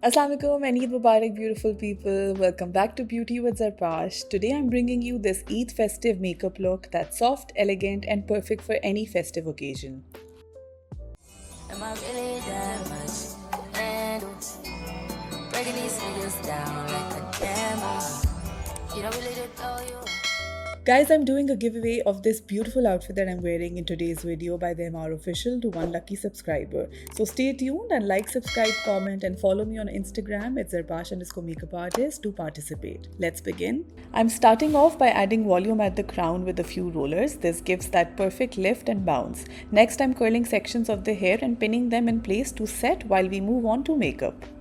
Assalamualaikum and Eid Mubarak, beautiful people. Welcome back to Beauty with Zarpash. Today I'm bringing you this Eid festive makeup look that's soft, elegant, and perfect for any festive occasion. Am I really that much? And breaking these figures down like a camera. You don't really know you. Guys, I'm doing a giveaway of this beautiful outfit that I'm wearing in today's video by the MR Official to one lucky subscriber. So stay tuned and like, subscribe, comment, and follow me on Instagram at zarpash_makeup_artist to participate. Let's begin. I'm starting off by adding volume at the crown with a few rollers. This gives that perfect lift and bounce. Next, I'm curling sections of the hair and pinning them in place to set while we move on to makeup.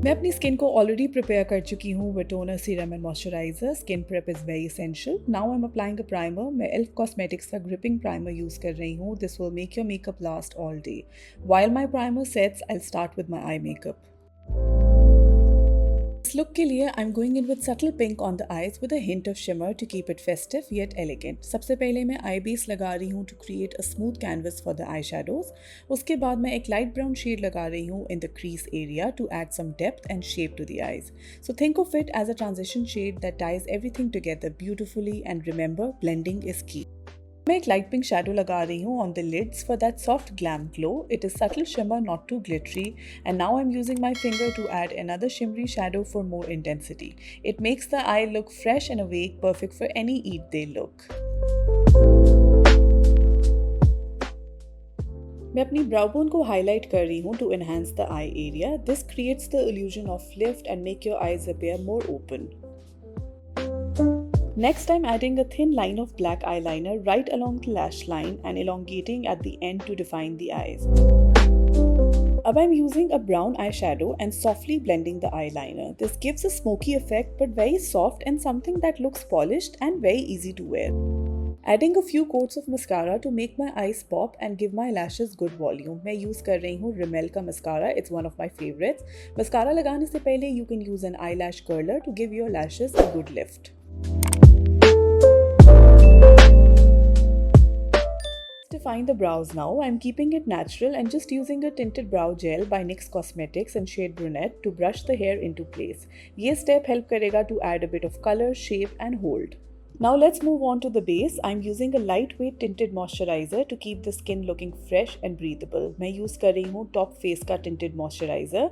मैं अपनी skin को already prepare कर चुकी हूँ with toner, serum and moisturiser. Skin prep is very essential. Now I am applying a primer. मैं Elf cosmetics का gripping primer use कर रही हूँ. This will make your makeup last all day. While my primer sets, I will start with my eye makeup. इस look के लिए I am going in with subtle pink on the eyes with a hint of shimmer to keep it festive yet elegant. सबसे पहले मैं eye base लगा रही हूँ to create a smooth canvas for the eye shadows. उसके बाद मैं एक लाइट ब्राउन शेड लगा रही हूँ in the crease area to add some depth and shape to the eyes. So think of it as a transition shade that ties everything together beautifully and remember blending is key. मैं एक light pink shadow लगा रही हूँ on the lids for that soft glam glow. It is subtle shimmer, not too glittery. And now I am using my finger to add another shimmery shadow for more intensity. It makes the eye look fresh and awake, perfect for any Eid day look. मैं अपनी brow bone को highlight कर रही हूँ to enhance the eye area. This creates the illusion of lift and make your eyes appear more open. Next, I'm adding a thin line of black eyeliner right along the lash line and elongating at the end to define the eyes. Now I'm using a brown eyeshadow and softly blending the eyeliner. This gives a smoky effect but very soft and something that looks polished and very easy to wear. Adding a few coats of mascara to make my eyes pop and give my lashes good volume. मैं use कर रही हूँ Rimmel का mascara. It's one of my favorites. Mascara लगाने से पहले you can use an eyelash curler to give your lashes a good lift. Define the brows now. I'm keeping it natural and just using a tinted brow gel by NYX Cosmetics in shade brunette to brush the hair into place. ये step help करेगा to add a bit of color, shape and hold. Now let's move on to the base. I'm using a lightweight tinted moisturizer to keep the skin looking fresh and breathable. मैं use कर रही हूँ Top Face का tinted moisturizer.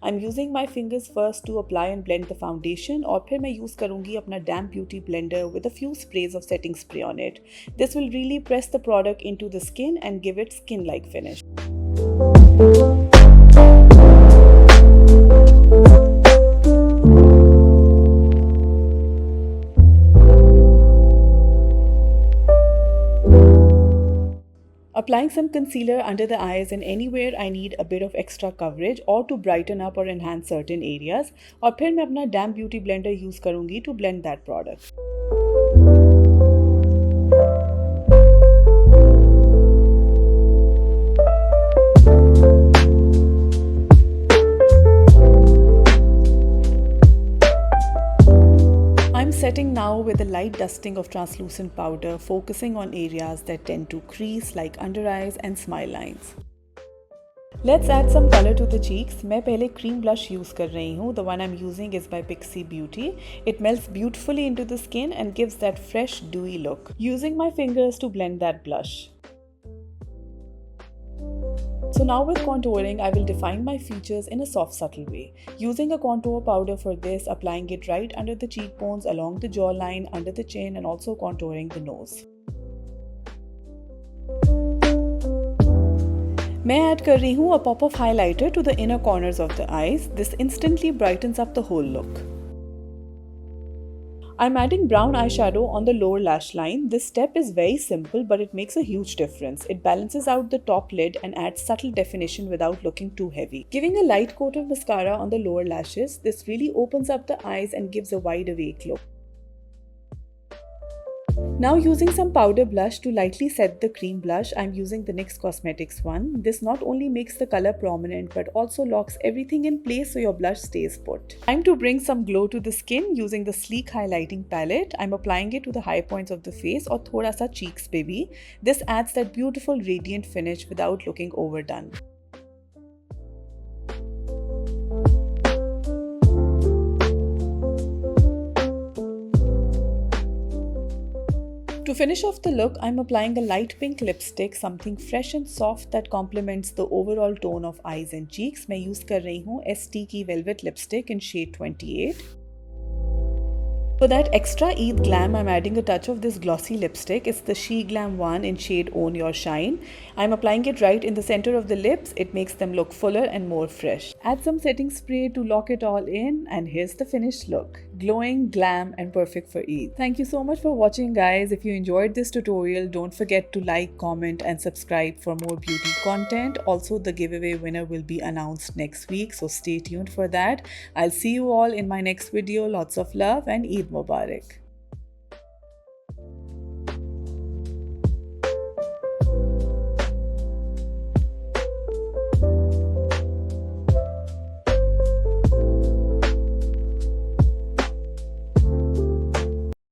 I'm using my fingers first to apply and blend the foundation और फिर मैं use करूँगी अपना damp beauty blender with a few sprays of setting spray on it. This will really press the product into the skin and give it skin-like finish. Applying some concealer under the eyes and anywhere I need a bit of extra coverage or to brighten up or enhance certain areas. और फिर मैं अपना damp beauty blender use करूँगी to blend that product. Setting now with a light dusting of translucent powder, focusing on areas that tend to crease like under eyes and smile lines. Let's add some color to the cheeks. मैं पहले cream blush use कर रही हूँ. The one I'm using is by Pixi Beauty. It melts beautifully into the skin and gives that fresh dewy look. Using my fingers to blend that blush. So now with contouring, I will define my features in a soft, subtle way. Using a contour powder for this, applying it right under the cheekbones, along the jawline, under the chin and also contouring the nose. मैं add कर रही हूँ a pop of highlighter to the inner corners of the eyes. This instantly brightens up the whole look. I'm adding brown eyeshadow on the lower lash line. This step is very simple but it makes a huge difference. It balances out the top lid and adds subtle definition without looking too heavy. Giving a light coat of mascara on the lower lashes, this really opens up the eyes and gives a wide awake look. Now using some powder blush to lightly set the cream blush, I'm using the NYX Cosmetics one. This not only makes the color prominent but also locks everything in place so your blush stays put. Time to bring some glow to the skin using the sleek highlighting palette. I'm applying it to the high points of the face or thoda sa cheeks पे भी. This adds that beautiful radiant finish without looking overdone. To finish off the look, I'm applying a light pink lipstick, something fresh and soft that complements the overall tone of eyes and cheeks. मैं use कर रही हूँ ST की Velvet lipstick in shade 28. For that extra Eid glam, I'm adding a touch of this glossy lipstick. It's the She Glam one in shade Own Your Shine. I'm applying it right in the center of the lips. It makes them look fuller and more fresh. Add some setting spray to lock it all in, and here's the finished look. Glowing, glam, and perfect for Eid. Thank you so much for watching, guys. If you enjoyed this tutorial, don't forget to like, comment, and subscribe for more beauty content. Also, the giveaway winner will be announced next week, so stay tuned for that. I'll see you all in my next video. Lots of love and Eid Mubarak.